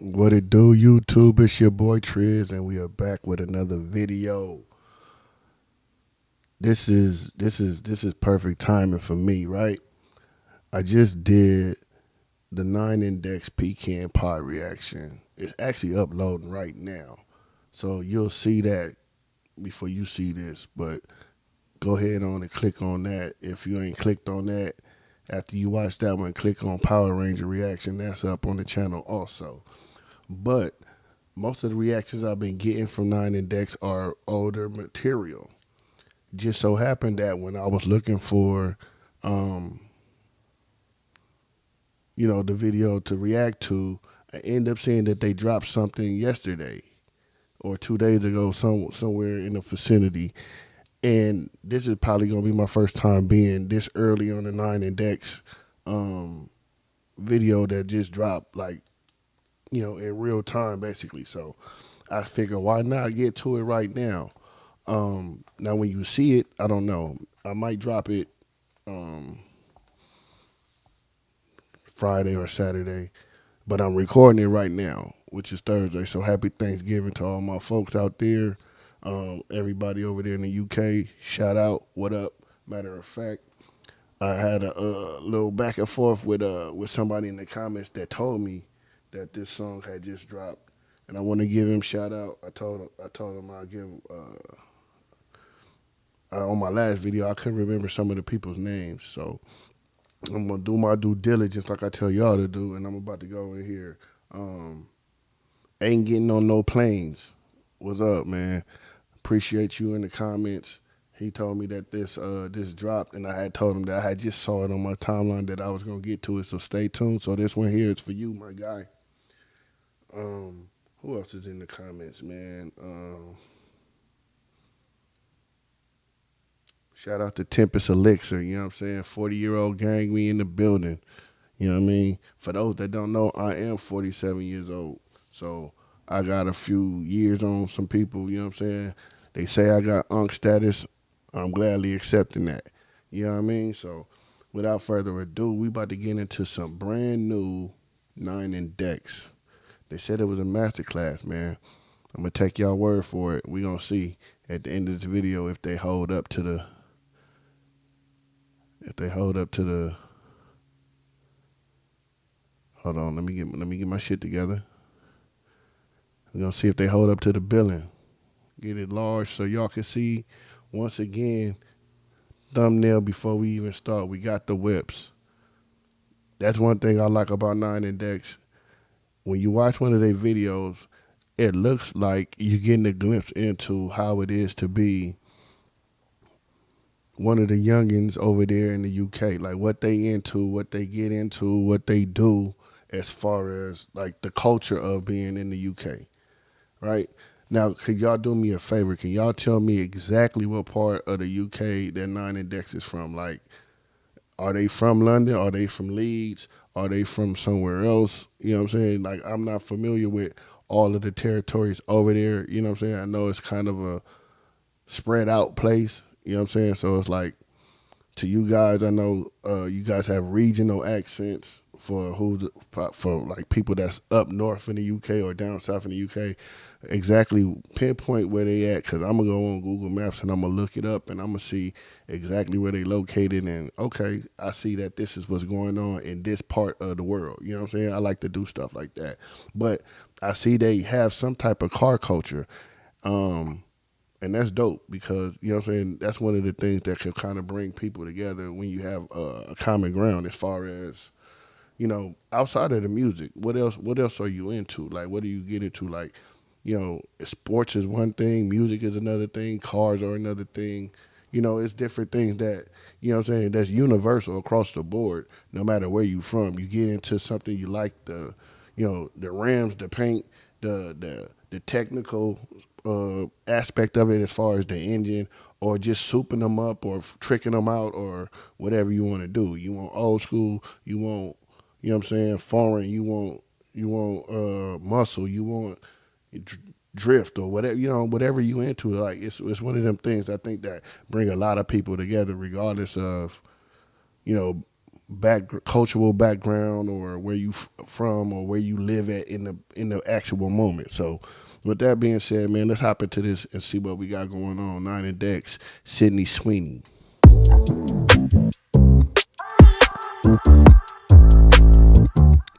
What it do, YouTube? It's your boy Triz, and we are back with another video. This is perfect timing for me, right? I just did the 9 index pecan pie reaction. It's actually uploading right now, so you'll see that before you see this. But go ahead on and click on that. If you ain't clicked on that after you watch that one, click on Power Ranger reaction. That's up on the channel also. But most of the reactions I've been getting from 9 index are older material. Just so happened that when I was looking for, um, the video to react to, I ended up seeing that they dropped something yesterday or 2 days ago, somewhere in the vicinity. And this is probably gonna be my first time being this early on the 9 index um, video that just dropped, like in real time, basically. So I figure why not get to it right now. Now, when you see it, I don't know. I might drop it um, Friday or Saturday, but I'm recording it right now, which is Thursday. So happy Thanksgiving to all my folks out there. Everybody over there in the UK, shout out. What up? Matter of fact, I had a little back and forth with somebody in the comments that told me that this song had just dropped, and I want to give him shout out. I told him I'll give on my last video, I couldn't remember some of the people's names. So I'm gonna do my due diligence like I tell y'all to do, and I'm about to go in here. Um, Ain't getting on no planes. What's up, man? Appreciate you in the comments. He told me that this dropped, and I had told him that I had just saw it on my timeline that I was gonna get to it. So stay tuned. So this one here is for you, my guy. Who else is in the comments, man? Shout out to Tempest Elixir, you know what I'm saying? 40-year-old gang, we in the building. You know what I mean? For those that don't know, I am 47 years old. So I got a few years on some people, you know what I'm saying? They say I got unk status. I'm gladly accepting that. You know what I mean? So without further ado, we about to get into some brand new 9 index. They said it was a masterclass, man. I'm gonna take y'all word for it. We gonna see at the end of this video if they hold up to the hold on, let me get my shit together. We're gonna see if they hold up to the billing. Get it large so y'all can see. Once again, thumbnail before we even start. We got the whips. That's one thing I like about 9index. When you watch one of their videos, it looks like you're getting a glimpse into how it is to be one of the youngins over there in the UK. Like what they into, what they get into, what they do as far as like the culture of being in the UK. Right? Now, could y'all do me a favor? Can y'all tell me exactly what part of the UK that 9index is from? Like, are they from London? Are they from Leeds? Are they from somewhere else? You know what I'm saying? Like, I'm not familiar with all of the territories over there. You know what I'm saying? I know it's kind of a spread out place. You know what I'm saying? So it's like, to you guys, I know you guys have regional accents for like people that's up north in the UK or down south in the UK. Exactly pinpoint where they at, because I'm gonna go on Google Maps and I'm gonna look it up and I'm gonna see exactly where they located. And okay, I see that this is what's going on in this part of the world. You know what I'm saying? I like to do stuff like that, but I see they have some type of car culture. Um, and that's dope because, you know what I'm saying, that's one of the things that could kind of bring people together when you have a common ground as far as, outside of the music. What else are you into? Like, what do you get into? Like, sports is one thing, music is another thing, cars are another thing. It's different things that, what I'm saying, that's universal across the board, no matter where you from. You get into something you like, the rims, the paint, the technical aspect of it as far as the engine, or just souping them up or tricking them out or whatever you want to do. You want old school, you want, what I'm saying, foreign, you want muscle, you want drift or whatever, whatever you into. Like it's one of them things I think that bring a lot of people together regardless of, you know, cultural background or where you from or where you live at in the actual moment. So with that being said, man, let's hop into this and see what we got going on. 9 and Dex, Sydney Sweeney.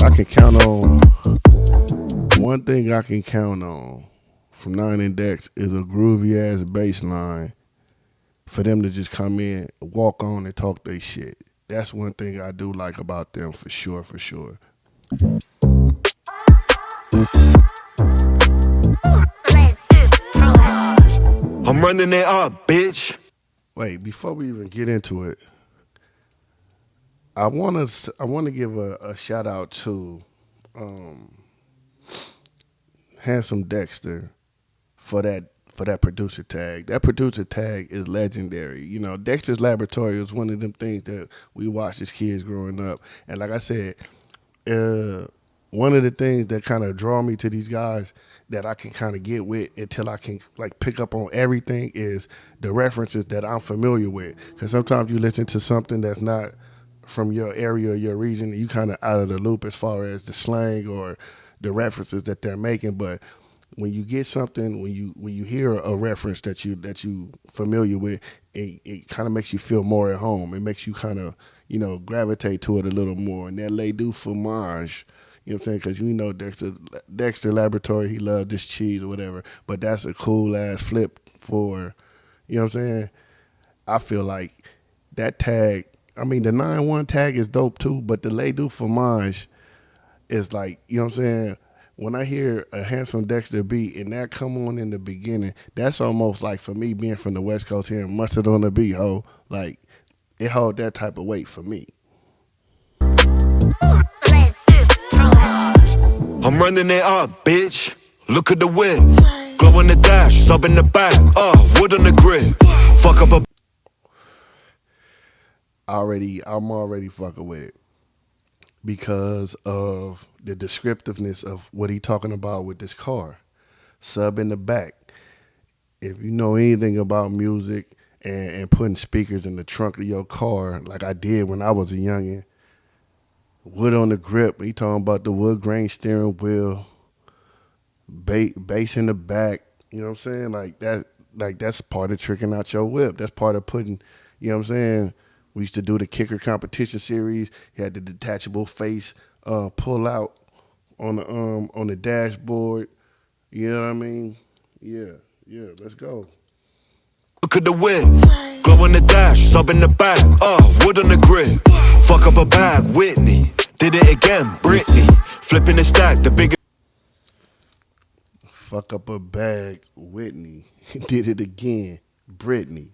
I can count on one thing I can count on from 9 and Dex is a groovy ass bass line for them to just come in, walk on, and talk their shit. That's one thing I do like about them for sure, for sure. I'm running it up, bitch. Wait, before we even get into it, I want to give a shout out to Handsome Dexter for that producer tag. That producer tag is legendary. You know, Dexter's Laboratory was one of them things that we watched as kids growing up. And like I said, one of the things that kind of draw me to these guys that I can kind of get with until I can like pick up on everything is the references that I'm familiar with. Because sometimes you listen to something that's not from your area or your region, and you kind of out of the loop as far as the slang or the references that they're making. But when you get something, when you hear a reference that you familiar with, it kind of makes you feel more at home. It makes you kind of, you know, gravitate to it a little more. And that lay do fromage, you know what I'm saying? Because you know Dexter Laboratory, he loved this cheese or whatever. But that's a cool ass flip for, you know what I'm saying? I feel like that tag, I mean, the 9-1 tag is dope too, but the lay do fromage is like, you know what I'm saying? When I hear a Handsome Dexter beat and that come on in the beginning, that's almost like for me being from the West Coast here and Mustard on the beat, ho. Like, it hold that type of weight for me. I'm running it up, bitch. Look at the whip. Glow in the dash, sub in the back. Wood on the grip. Fuck up a. I'm already fucking with it because of the descriptiveness of what he talking about with this car. Sub in the back. If you know anything about music and putting speakers in the trunk of your car, like I did when I was a youngin', wood on the grip. He talking about the wood grain steering wheel, bass in the back. You know what I'm saying? That's part of tricking out your whip. That's part of putting, you know what I'm saying? We used to do the kicker competition series. You had the detachable face pull out on the dashboard. You know what I mean? Yeah, let's go. Look at the whip. Glow in the dash, sub in the back. Wood on the grip. Fuck up a bag, Whitney. Did it again, Britney. Flipping the stack, the bigger. Fuck up a bag, Whitney. Did it again, Britney.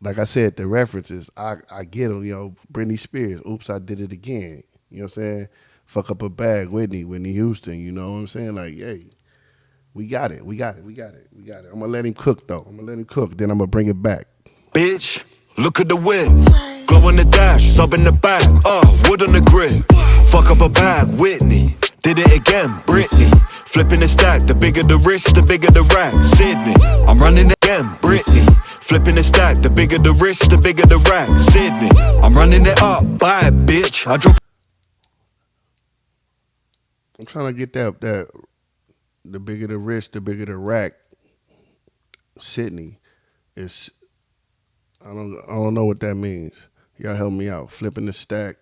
Like I said, the references, I get them, you know, Britney Spears, oops, I did it again. You know what I'm saying? Fuck up a bag, Whitney Houston, you know what I'm saying? Like, hey, we got it. I'm going to let him cook, though. then I'm going to bring it back. Bitch, look at the whip. Glow in the dash, sub in the back. Wood on the grip. Fuck up a bag, Whitney. Did it again, Britney. Flipping the stack, the bigger the wrist, the bigger the rack. Sydney, I'm running again, Britney. Flipping the stack, the bigger the wrist, the bigger the rack. Sydney, I'm running it up, buy it, bitch. I drop. I'm trying to get that the bigger the wrist, the bigger the rack. Sydney, it's I don't know what that means. Y'all help me out. Flipping the stack.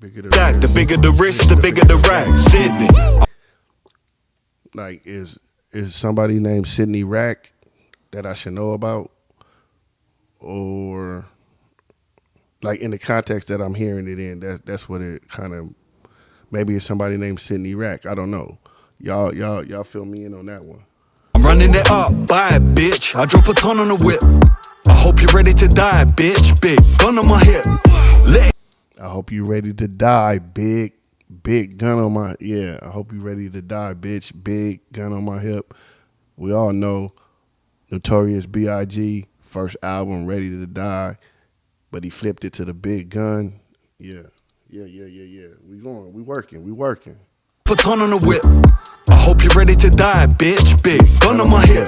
Bigger the stack, the bigger the wrist, the bigger the rack. Sydney. Like, is somebody named Sydney Rack that I should know about? Or like in the context that I'm hearing it in, that's what it kind of, maybe it's somebody named Sydney Rack. I don't know. Y'all fill me in on that one. I'm running it up, buy it, bitch. I drop a ton on the whip. I hope you're ready to die, bitch. Big gun on my hip. I hope you ready to die, big gun on my, yeah. I hope you ready to die, bitch. Big gun on my hip. We all know Notorious B.I.G. first album, Ready to Die, but he flipped it to the big gun. Yeah. We working. Put on the whip. I hope you're ready to die, bitch. Big gun on my hip.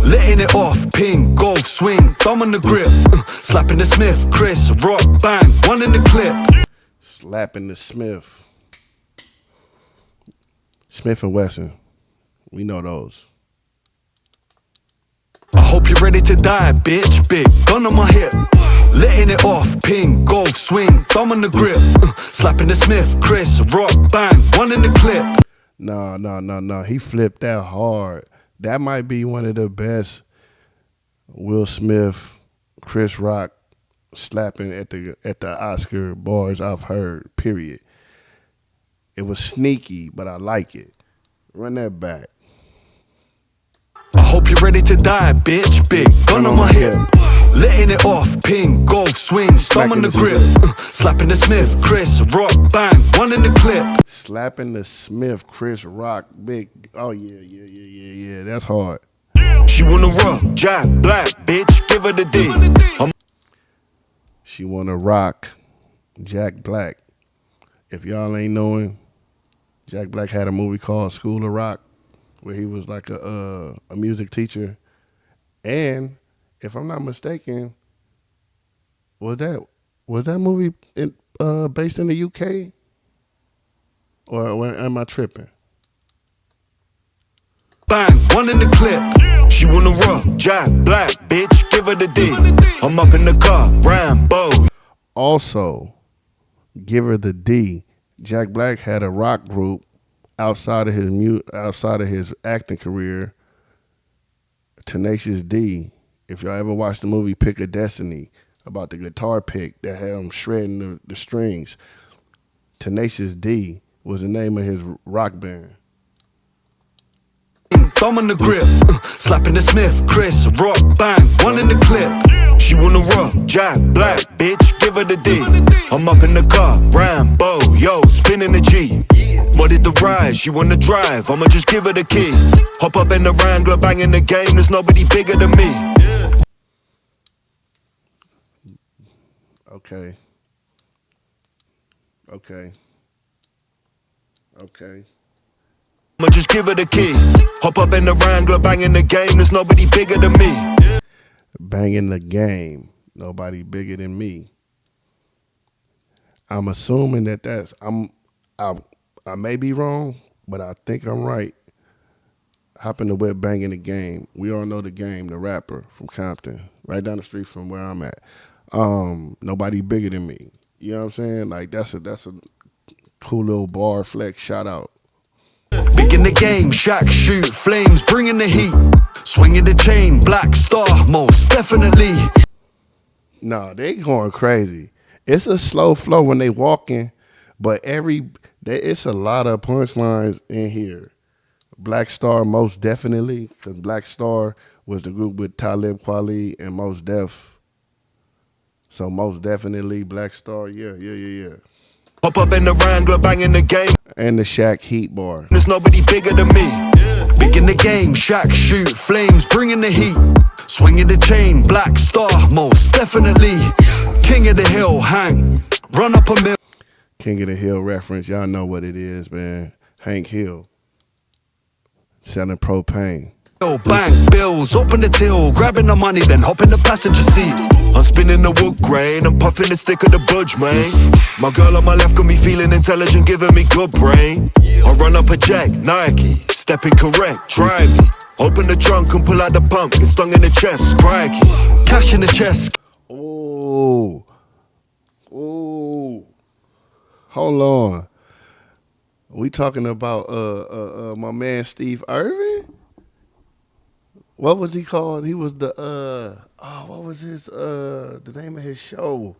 letting it off, ping, golf, swing, thumb on the grip, slapping the Smith, Chris, rock, bang, one in the clip. Slapping the Smith. Smith and Wesson. We know those. I hope you're ready to die, bitch. Big gun on my hip. Letting it off, ping, golf, swing, thumb on the grip. Slapping the Smith, Chris, rock, bang, one in the clip. No. He flipped that hard. That might be one of the best Will Smith, Chris Rock slapping at the Oscar bars I've heard, period. It was sneaky, but I like it. Run that back. I hope you're ready to die, bitch. Big gun on my hip. Letting it off, ping, golf, swing, thumb on the grip. Slapping the Smith, Chris, rock, bang, one in the clip. Slapping the Smith, Chris Rock, big. Oh, yeah. That's hard. She wanna rock, Jack Black, bitch, give her the D. She wanna rock, Jack Black. If y'all ain't knowing, Jack Black had a movie called School of Rock, where he was like a music teacher. And if I'm not mistaken, was that movie based in the UK? Or am I tripping? Bang, one in the clip. She wanna rock, Jack Black, bitch, give her the D. I'm up in the car, Rambo. Also, give her the D. Jack Black had a rock group outside of his acting career, Tenacious D. If y'all ever watched the movie Pick a Destiny, about the guitar pick that had him shredding the strings, Tenacious D was the name of his rock band. Thumb on the grip, slapping the Smith, Chris, rock, bang, one in the clip. She wanna rock, Jack Black, bitch, give her the D. I'm up in the car, Rambo, yo, spinning the G. What did the ride? She wanna drive, I'ma just give her the key. Hop up in the Wrangler, banging the game, there's nobody bigger than me. Okay. I'ma just give her the key. Hop up in the Wrangler, banging the game, there's nobody bigger than me. Banging the game, nobody bigger than me. I'm assuming I may be wrong, but I think I'm right. Hopping the whip, banging the game. We all know the Game, the rapper from Compton, right down the street from where I'm at. Nobody bigger than me. You know what I'm saying? Like that's a cool little bar flex. Shout out. Big in the game, Shaq shoot, flames, bringing the heat. Swinging the chain, Blackstar, most definitely. No, they going crazy. It's a slow flow when they walking, but it's a lot of punchlines in here. Blackstar, most definitely, because Blackstar was the group with Talib Kweli and Most Def. So most definitely Blackstar, yeah. Hop up in the Wrangler, banging the game. And the Shaq Heat bar. There's nobody bigger than me. Big in the game, Shaq shoot, flames, bringing the heat. Swinging the chain, Blackstar, most definitely. King of the hill, hang, run up a mill. King of the Hill reference, y'all know what it is, man. Hank Hill, selling propane. Bang, bills, open the till, grabbing the money, then hop in the passenger seat. I'm spinning the wood grain, I'm puffing the stick of the budge, man. My girl on my left got me feeling intelligent, giving me good brain. I run up a check, Nike, stepping correct, try me. Open the trunk and pull out the pump, get stung in the chest, crikey. Cash in the chest. Oh, hold on. We talking about my man Steve Irwin? What was he called? He was the what was his the name of his show?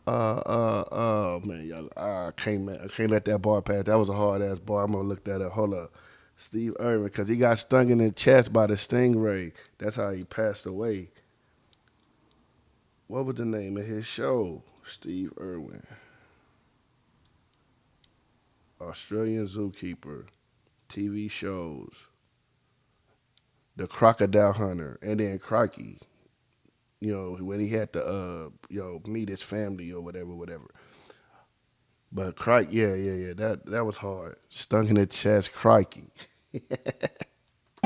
Man, y'all, I can't let that bar pass. That was a hard ass bar. I'm gonna look that up. Hold up. Steve Irwin, because he got stung in the chest by the stingray. That's how he passed away. What was the name of his show? Steve Irwin. Australian zookeeper. TV shows. The Crocodile Hunter, and then Crikey, you know, when he had to, meet his family or whatever. But Crikey, that was hard. Stung in the chest, Crikey.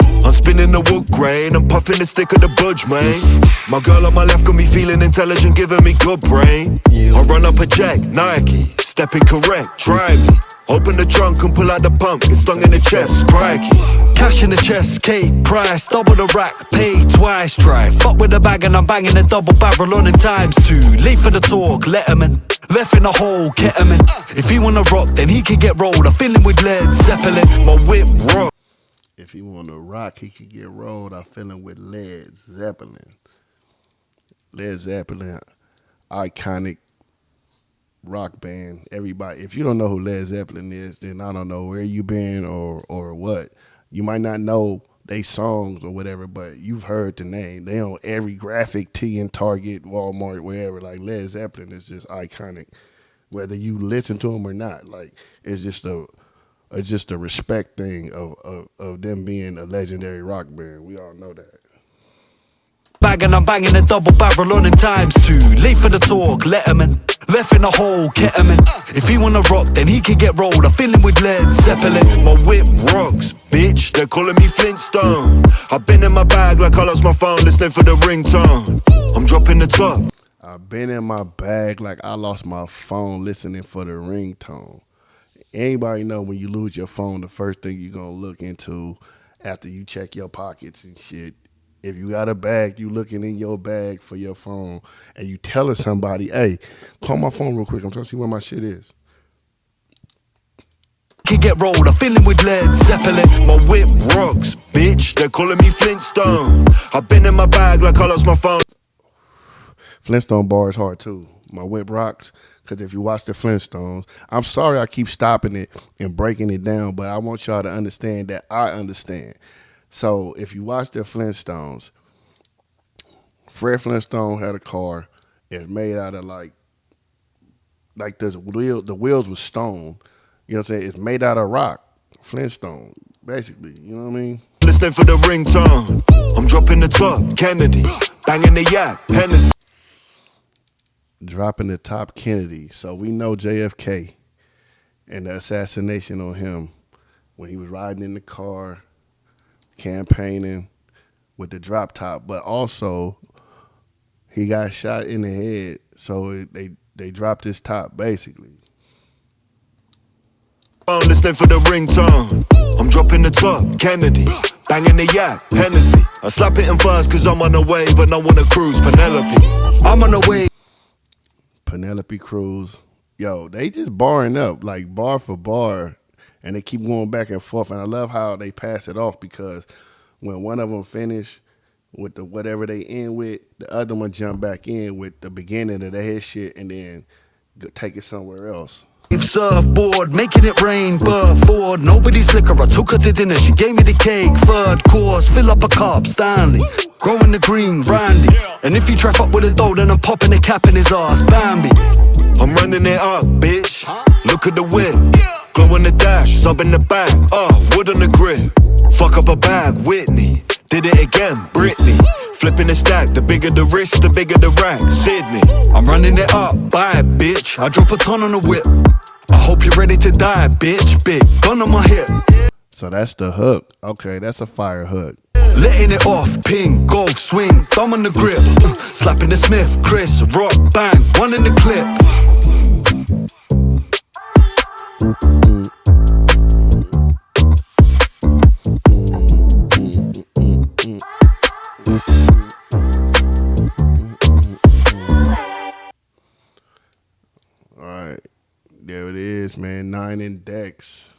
I'm spinning Chilling in the wood grain, I'm puffing the stick of the budge, man. My girl on my left got me feeling intelligent, giving me good brain. I run up a check, Nike, stepping correct, try me. Open the trunk and pull out the pump, get stung in the chest, crikey. Cash in the chest, cake, price, double the rack, pay twice, try. Fuck with the bag and I'm banging a double barrel on in times two. Late for the talk, Letterman. Left in the hole, Ketamine. If he wanna rock, then he can get rolled. I'm feeling with Led Zeppelin, my whip rock. If he wanna rock, he could get rolled. I'm feeling with Led Zeppelin. Led Zeppelin, iconic rock band. Everybody, if you don't know who Led Zeppelin is, then I don't know where you been or what. You might not know they songs or whatever, but you've heard the name. They on every graphic tee in Target, Walmart, wherever. Like Led Zeppelin is just iconic, whether you listen to them or not. Like it's just a respect thing of them being a legendary rock band. We all know that. Bag and I'm banging a double barrel on in times two. Late for the talk, Letterman. Left in the hole, Ketamine. If he wanna rock, then he can get rolled. I'm feeling with Led Zeppelin. My whip rocks, bitch. They're calling me Flintstone. I've been in my bag like I lost my phone, listening for the ringtone. I'm dropping the top. I've been in my bag like I lost my phone, listening for the ringtone. Anybody know when you lose your phone, the first thing you're gonna look into after you check your pockets and shit. If you got a bag, you looking in your bag for your phone, and you telling somebody, "Hey, call my phone real quick. I'm trying to see where my shit is." Can get rolled. I'm feeling with Led Zeppelin. My whip rocks, bitch. They're calling me Flintstone. I've been in my bag like I lost my phone. Flintstone bar is hard too. My whip rocks, because if you watch the Flintstones, I'm sorry I keep stopping it and breaking it down, but I want y'all to understand that I understand. So if you watch the Flintstones, Fred Flintstone had a car. It's made out of like the wheels was stone. You know what I'm saying? It's made out of rock. Flintstone, basically. You know what I mean? Listening for the ringtone. I'm dropping the top, Kennedy. Banging the yak, Hennessy. Dropping the top, Kennedy. So we know JFK and the assassination on him when he was riding in the car, campaigning with the drop top, but also he got shot in the head, so they dropped his top basically. I'm listening for the ringtone. I'm dropping the top, Kennedy. Banging the yak, Hennessy. I slap it in fast cause I'm on a wave and I wanna cruise, Penelope. I'm on a wave. Penelope Cruz. Yo, they just barring up, like bar for bar, and they keep going back and forth. And I love how they pass it off, because when one of them finish with the whatever they end with, the other one jump back in with the beginning of their shit and then take it somewhere else. Surfboard, making it rain, bird forward. Nobody's slicker. I took her to dinner. She gave me the cake. Third course, fill up a cup, Stanley. Growing the green, brandy. And if you try fuck with a dough, then I'm popping a cap in his ass, Bambi. I'm running it up, bitch. Look at the whip. Glow in the dash, sub in the back. Wood on the grip. Fuck up a bag, Whitney. Did it again, Britney. Flipping the stack, the bigger the wrist, the bigger the rack, Sydney. I'm running it up, buy it, bitch. I drop a ton on the whip. I hope you're ready to die, bitch. Big gun on my hip. So that's the hook. Okay, that's a fire hook. Letting it off, ping, golf, swing, thumb on the grip. Slapping the Smith, Chris, rock, bang, one in the clip. All right, there it is, man. 9 index.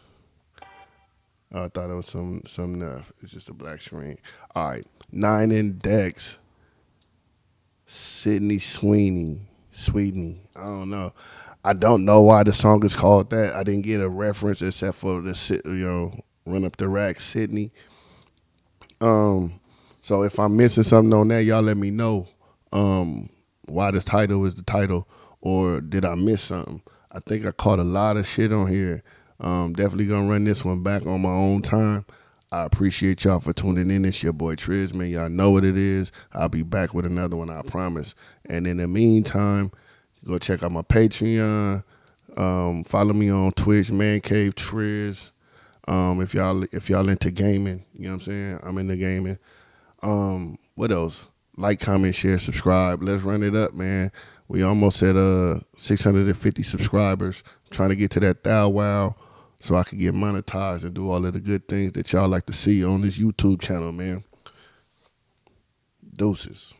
Oh, I thought it was some enough. It's just a black screen. All right, 9 index. Sweeney. I don't know. I don't know why the song is called that. I didn't get a reference except for the run up the rack, Sydney. So if I'm missing something on that, y'all let me know. Why this title is the title, or did I miss something? I think I caught a lot of shit on here. Definitely gonna run this one back on my own time. I appreciate y'all for tuning in. It's your boy Triz, man. Y'all know what it is. I'll be back with another one, I promise. And in the meantime, go check out my Patreon. Follow me on Twitch, Man Cave Triz. If y'all into gaming, you know what I'm saying? I'm into gaming. What else? Like, comment, share, subscribe. Let's run it up, man. We almost at 650 subscribers. Trying to get to that thou wow so I can get monetized and do all of the good things that y'all like to see on this YouTube channel, man. Deuces.